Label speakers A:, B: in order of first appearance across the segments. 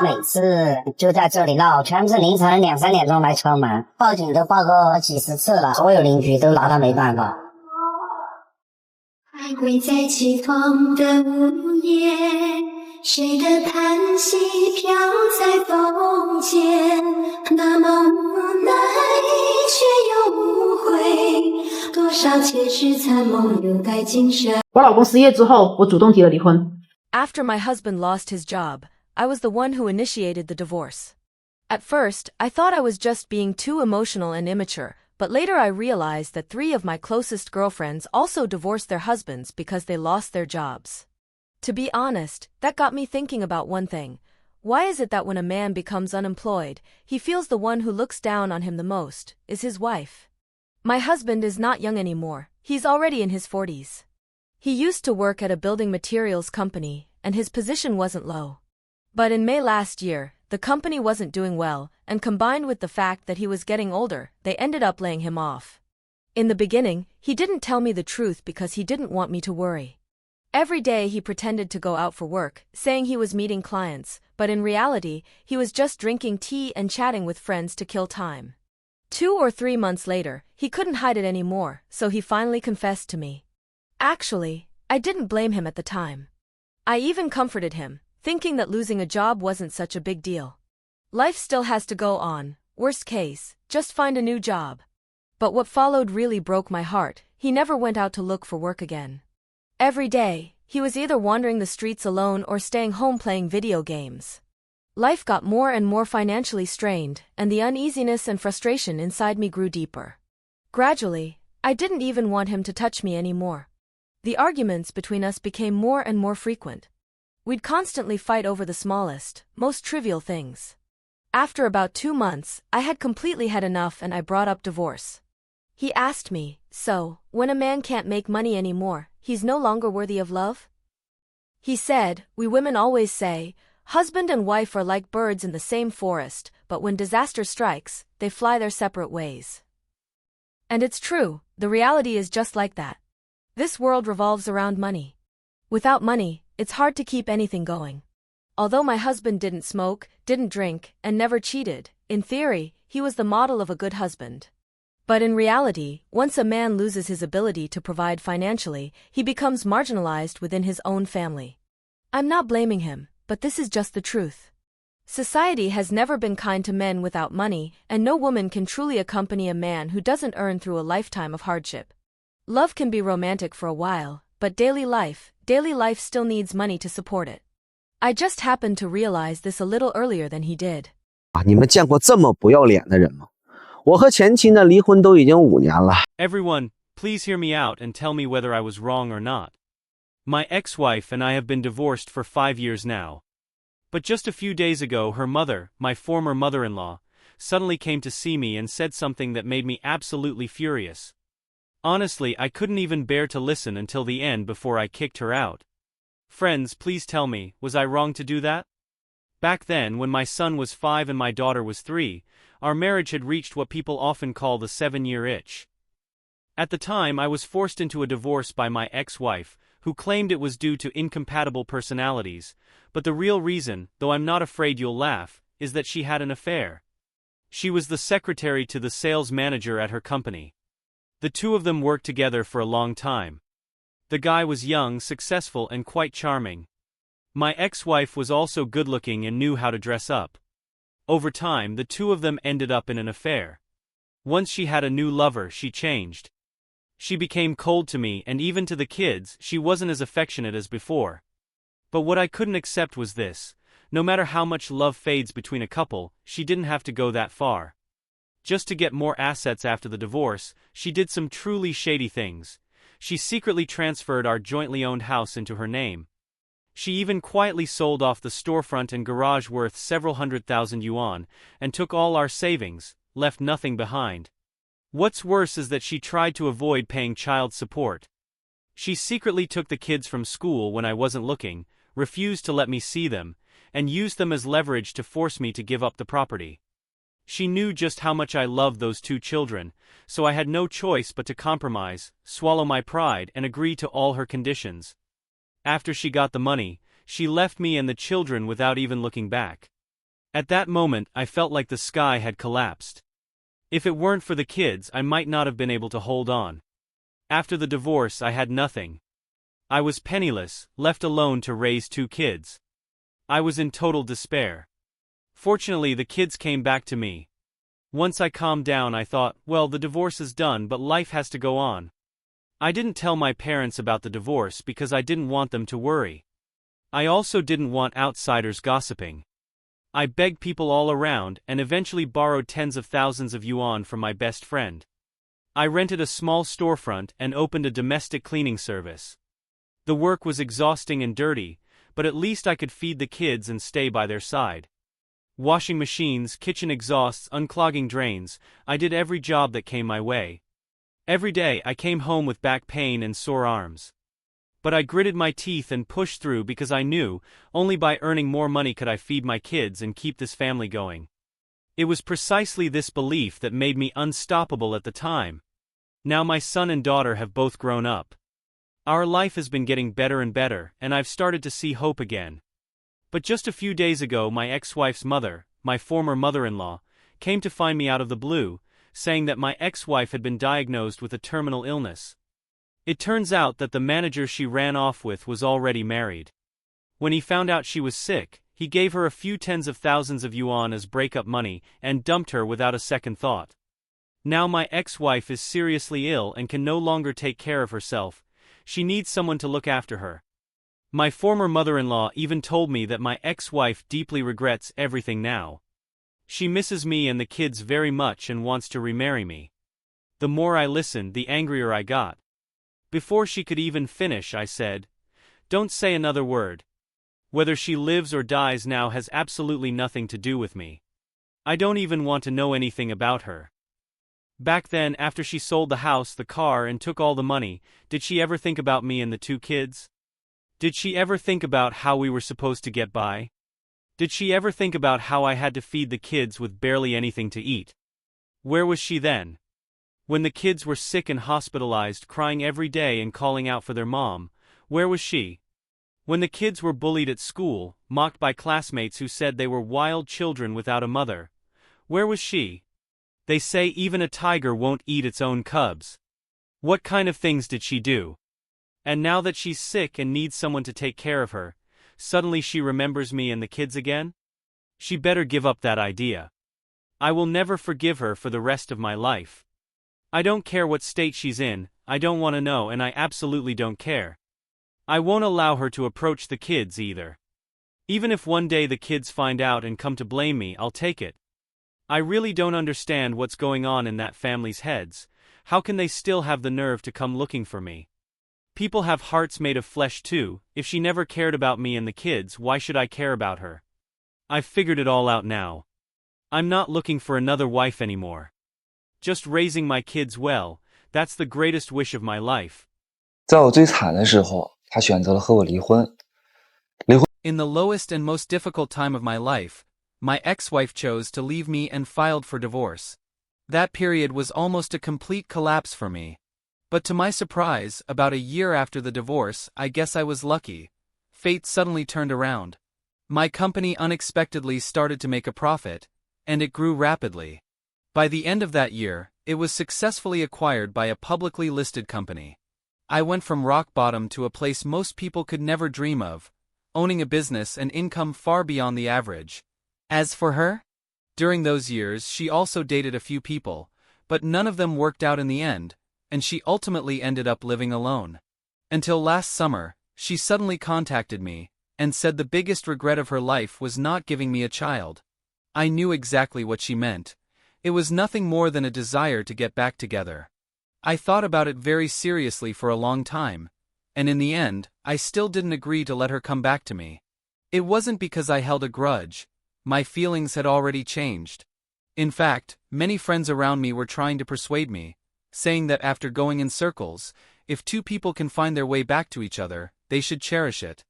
A: 他每次就在这里闹，全是凌晨2、3点钟来敲门，报警都报过几10次了，所有邻居都拿他没办法。
B: 还会在起风的午夜，谁的叹息飘在风间，那么无奈却又无悔，多少前世残梦留待今生。
C: 我老公失业之后，我主动提了离婚。
D: After my husband lost his job, I was the one who initiated the divorce. At first, I thought I was just being too emotional and immature, but later I realized that 3 of my closest girlfriends also divorced their husbands because they lost their jobs. To be honest, that got me thinking about one thing. Why is it that when a man becomes unemployed, he feels the one who looks down on him the most is his wife? My husband is not young anymore, he's already in his 40s. He used to work at a building materials company, and his position wasn't low. But in May last year, the company wasn't doing well, and combined with the fact that he was getting older, they ended up laying him off. In the beginning, he didn't tell me the truth because he didn't want me to worry. Every day he pretended to go out for work, saying he was meeting clients, but in reality, he was just drinking tea and chatting with friends to kill time. 2 or 3 months later, he couldn't hide it anymore, so he finally confessed to me. Actually, I didn't blame him at the time. I even comforted him, thinking that losing a job wasn't such a big deal. Life still has to go on, worst case, just find a new job. But what followed really broke my heart. He never went out to look for work again. Every day, he was either wandering the streets alone or staying home playing video games. Life got more and more financially strained, and the uneasiness and frustration inside me grew deeper. Gradually, I didn't even want him to touch me anymore. The arguments between us became more and more frequent. We'd constantly fight over the smallest, most trivial things. After about 2 months, I had completely had enough and I brought up divorce. He asked me, so, when a man can't make money anymore, he's no longer worthy of love? He said, we women always say, husband and wife are like birds in the same forest, but when disaster strikes, they fly their separate ways. And it's true, the reality is just like that. This world revolves around money. Without money, it's hard to keep anything going. Although my husband didn't smoke, didn't drink, and never cheated, in theory, he was the model of a good husband. But in reality, once a man loses his ability to provide financially, he becomes marginalized within his own family. I'm not blaming him, but this is just the truth. Society has never been kind to men without money, and no woman can truly accompany a man who doesn't earn through a lifetime of hardship. Love can be romantic for a while, but daily life still needs money to support it. I just happened to realize this a little earlier than he did.
E: 你们见过这么不要脸的人吗？我和前妻呢，离婚都已经5年了。
F: Everyone, please hear me out and tell me whether I was wrong or not. My ex-wife and I have been divorced for 5 years now. But just a few days ago her mother, my former mother-in-law, suddenly came to see me and said something that made me absolutely furious. Honestly, I couldn't even bear to listen until the end before I kicked her out. Friends, please tell me, was I wrong to do that? Back then, when my son was 5 and my daughter was 3, our marriage had reached what people often call the 7-year itch. At the time, I was forced into a divorce by my ex-wife, who claimed it was due to incompatible personalities, but the real reason, though I'm not afraid you'll laugh, is that she had an affair. She was the secretary to the sales manager at her company. The 2 of them worked together for a long time. The guy was young, successful, and quite charming. My ex-wife was also good-looking and knew how to dress up. Over time, the 2 of them ended up in an affair. Once she had a new lover, she changed. She became cold to me, and even to the kids, she wasn't as affectionate as before. But what I couldn't accept was this: no matter how much love fades between a couple, she didn't have to go that far. Just to get more assets after the divorce, she did some truly shady things. She secretly transferred our jointly owned house into her name. She even quietly sold off the storefront and garage worth several $100,000 and took all our savings, left nothing behind. What's worse is that she tried to avoid paying child support. She secretly took the kids from school when I wasn't looking, refused to let me see them, and used them as leverage to force me to give up the property. She knew just how much I loved those 2 children, so I had no choice but to compromise, swallow my pride, and agree to all her conditions. After she got the money, she left me and the children without even looking back. At that moment, I felt like the sky had collapsed. If it weren't for the kids, I might not have been able to hold on. After the divorce, I had nothing. I was penniless, left alone to raise 2 kids. I was in total despair. Fortunately, the kids came back to me. Once I calmed down, I thought, well, the divorce is done, but life has to go on. I didn't tell my parents about the divorce because I didn't want them to worry. I also didn't want outsiders gossiping. I begged people all around and eventually borrowed tens of thousands of yuan from my best friend. I rented a small storefront and opened a domestic cleaning service. The work was exhausting and dirty, but at least I could feed the kids and stay by their side. Washing machines, kitchen exhausts, unclogging drains, I did every job that came my way. Every day I came home with back pain and sore arms. But I gritted my teeth and pushed through because I knew, only by earning more money could I feed my kids and keep this family going. It was precisely this belief that made me unstoppable at the time. Now my son and daughter have both grown up. Our life has been getting better and better, and I've started to see hope again. But just a few days ago, my ex-wife's mother, my former mother-in-law, came to find me out of the blue, saying that my ex-wife had been diagnosed with a terminal illness. It turns out that the manager she ran off with was already married. When he found out she was sick, he gave her a few tens of thousands of yuan as breakup money and dumped her without a second thought. Now my ex-wife is seriously ill and can no longer take care of herself. She needs someone to look after her. My former mother-in-law even told me that my ex-wife deeply regrets everything now. She misses me and the kids very much and wants to remarry me. The more I listened, the angrier I got. Before she could even finish, I said, "Don't say another word. Whether she lives or dies now has absolutely nothing to do with me. I don't even want to know anything about her." Back then, after she sold the house, the car, and took all the money, did she ever think about me and the 2 kids? Did she ever think about how we were supposed to get by? Did she ever think about how I had to feed the kids with barely anything to eat? Where was she then? When the kids were sick and hospitalized, crying every day and calling out for their mom, where was she? When the kids were bullied at school, mocked by classmates who said they were wild children without a mother, where was she? They say even a tiger won't eat its own cubs. What kind of things did she do? And now that she's sick and needs someone to take care of her, suddenly she remembers me and the kids again? She better give up that idea. I will never forgive her for the rest of my life. I don't care what state she's in, I don't want to know, and I absolutely don't care. I won't allow her to approach the kids either. Even if one day the kids find out and come to blame me, I'll take it. I really don't understand what's going on in that family's heads. How can they still have the nerve to come looking for me? People have hearts made of flesh too. If she never cared about me and the kids, why should I care about her? I've figured it all out now. I'm not looking for another wife anymore. Just raising my kids well, that's the greatest wish of my life.
G: 在我最惨的时候，他选择了和我离婚。
H: In the lowest and most difficult time of my life, my ex-wife chose to leave me and filed for divorce. That period was almost a complete collapse for me. But to my surprise, about a year after the divorce, I guess I was lucky. Fate suddenly turned around. My company unexpectedly started to make a profit, and it grew rapidly. By the end of that year, it was successfully acquired by a publicly listed company. I went from rock bottom to a place most people could never dream of, owning a business and income far beyond the average. As for her? During those years, she also dated a few people, but none of them worked out in the end, and she ultimately ended up living alone. Until last summer, she suddenly contacted me and said the biggest regret of her life was not giving me a child. I knew exactly what she meant. It was nothing more than a desire to get back together. I thought about it very seriously for a long time, and in the end, I still didn't agree to let her come back to me. It wasn't because I held a grudge. My feelings had already changed. In fact, many friends around me were trying to persuade me, saying that after going in circles, if 2 people can find their way back to each other, they should cherish it.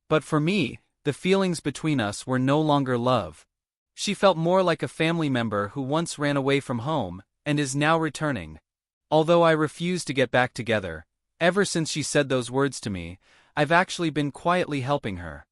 H: But for me, the feelings between us were no longer love. She felt more like a family member who once ran away from home, and is now returning. Although I refused to get back together, ever since she said those words to me, I've actually been quietly helping her.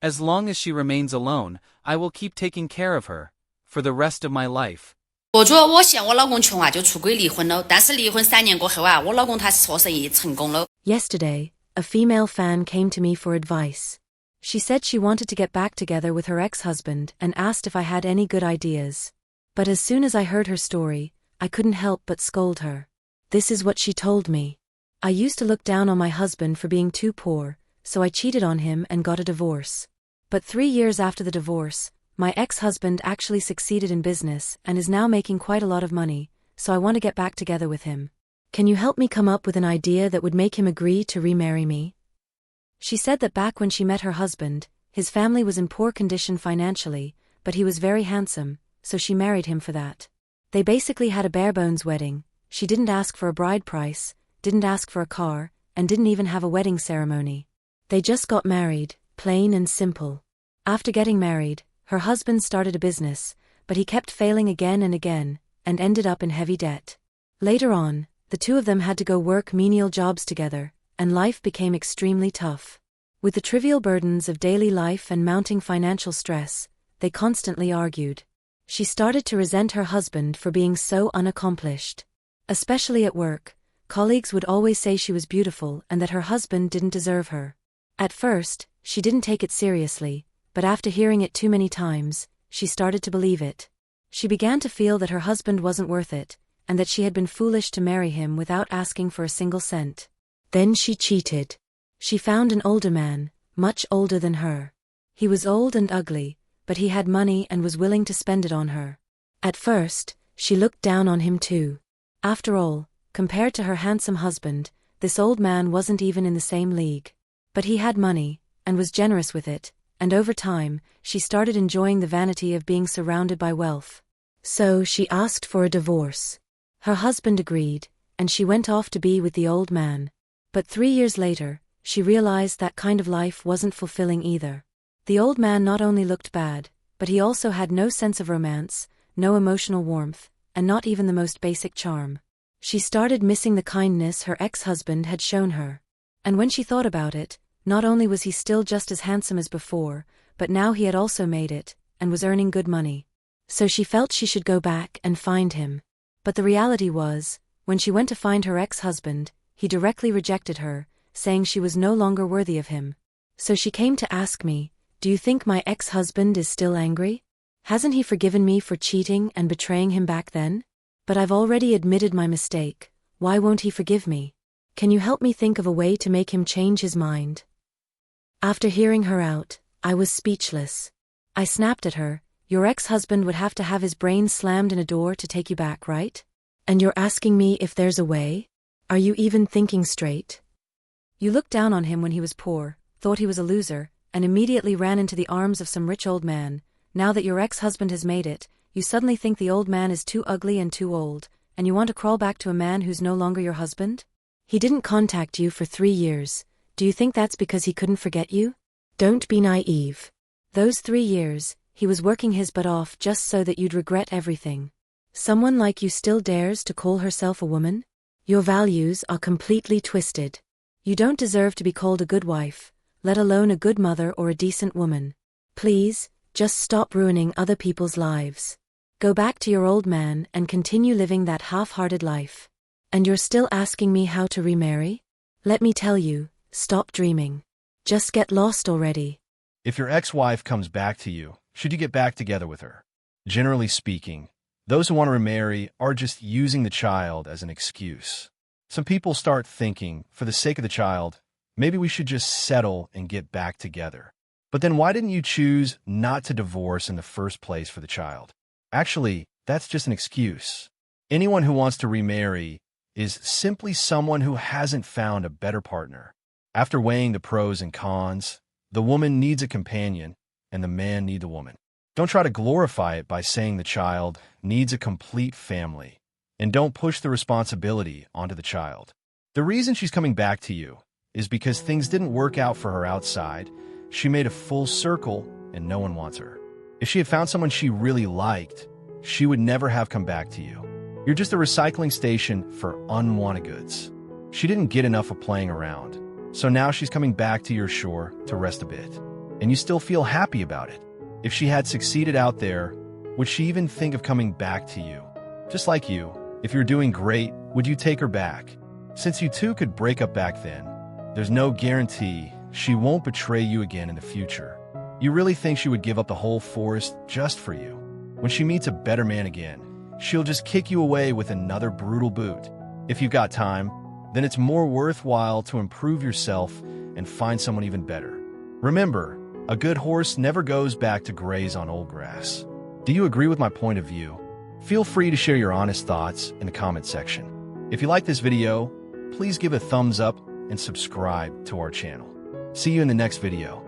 H: As long as she remains alone, I will keep taking care of her for the rest of my life.
I: 我觉得我嫌我老公穷啊，就出轨离婚了。但是离婚3年过后啊，我老公他是做生意成功了。
D: Yesterday, a female fan came to me for advice. She said she wanted to get back together with her ex-husband and asked if I had any good ideas. But as soon as I heard her story, I couldn't help but scold her. This is what she told me. I used to look down on my husband for being too poor, so I cheated on him and got a divorce. But 3 years after the divorce, my ex-husband actually succeeded in business and is now making quite a lot of money, so I want to get back together with him. Can you help me come up with an idea that would make him agree to remarry me? She said that back when she met her husband, his family was in poor condition financially, but he was very handsome, so she married him for that. They basically had a bare-bones wedding. She didn't ask for a bride price, didn't ask for a car, and didn't even have a wedding ceremony. They just got married, plain and simple. After getting married, her husband started a business, but he kept failing again and again, and ended up in heavy debt. Later on, the two of them had to go work menial jobs together, and life became extremely tough. With the trivial burdens of daily life and mounting financial stress, they constantly argued. She started to resent her husband for being so unaccomplished. Especially at work, colleagues would always say she was beautiful and that her husband didn't deserve her. At first, she didn't take it seriously, but after hearing it too many times, she started to believe it. She began to feel that her husband wasn't worth it, and that she had been foolish to marry him without asking for a single cent. Then she cheated. She found an older man, much older than her. He was old and ugly, but he had money and was willing to spend it on her. At first, she looked down on him too. After all, compared to her handsome husband, this old man wasn't even in the same league. But he had money, and was generous with it, and over time, she started enjoying the vanity of being surrounded by wealth. So she asked for a divorce. Her husband agreed, and she went off to be with the old man. But 3 years later, she realized that kind of life wasn't fulfilling either. The old man not only looked bad, but he also had no sense of romance, no emotional warmth, and not even the most basic charm. She started missing the kindness her ex-husband had shown her. And when she thought about it, not only was he still just as handsome as before, but now he had also made it, and was earning good money. So she felt she should go back and find him. But the reality was, when she went to find her ex-husband, he directly rejected her, saying she was no longer worthy of him. So she came to ask me, do you think my ex-husband is still angry? Hasn't he forgiven me for cheating and betraying him back then? But I've already admitted my mistake. Why won't he forgive me? Can you help me think of a way to make him change his mind? After hearing her out, I was speechless. I snapped at her. Your ex-husband would have to have his brain slammed in a door to take you back, right? And you're asking me if there's a way? Are you even thinking straight? You looked down on him when he was poor, thought he was a loser, and immediately ran into the arms of some rich old man. Now that your ex-husband has made it, you suddenly think the old man is too ugly and too old, and you want to crawl back to a man who's no longer your husband? He didn't contact you for 3 years. Do you think that's because he couldn't forget you? Don't be naive. Those 3 years, he was working his butt off just so that you'd regret everything. Someone like you still dares to call herself a woman? Your values are completely twisted. You don't deserve to be called a good wife, let alone a good mother or a decent woman. Please, just stop ruining other people's lives. Go back to your old man and continue living that half-hearted life. And you're still asking me how to remarry? Let me tell you, stop dreaming. Just get lost already.
J: If your ex-wife comes back to you, should you get back together with her? Generally speaking, those who want to remarry are just using the child as an excuse. Some people start thinking, for the sake of the child, maybe we should just settle and get back together. But then why didn't you choose not to divorce in the first place for the child? Actually, that's just an excuse. Anyone who wants to remarry is simply someone who hasn't found a better partner. After weighing the pros and cons, the woman needs a companion, and the man needs a woman. Don't try to glorify it by saying the child needs a complete family, and don't push the responsibility onto the child. The reason she's coming back to you is because things didn't work out for her outside. She made a full circle, and no one wants her. If she had found someone she really liked, she would never have come back to you. You're just a recycling station for unwanted goods. She didn't get enough of playing around, so now she's coming back to your shore to rest a bit. and you still feel happy about it. If she had succeeded out there, would she even think of coming back to you? Just like you, if you're doing great, would you take her back? Since you two could break up back then, there's no guarantee she won't betray you again in the future. You really think she would give up the whole forest just for you? When she meets a better man again, she'll just kick you away with another brutal boot. If you've got time, then it's more worthwhile to improve yourself and find someone even better. Remember, a good horse never goes back to graze on old grass. Do you agree with my point of view? Feel free to share your honest thoughts in the comment section. If you like this video, please give a thumbs up and subscribe to our channel. See you in the next video.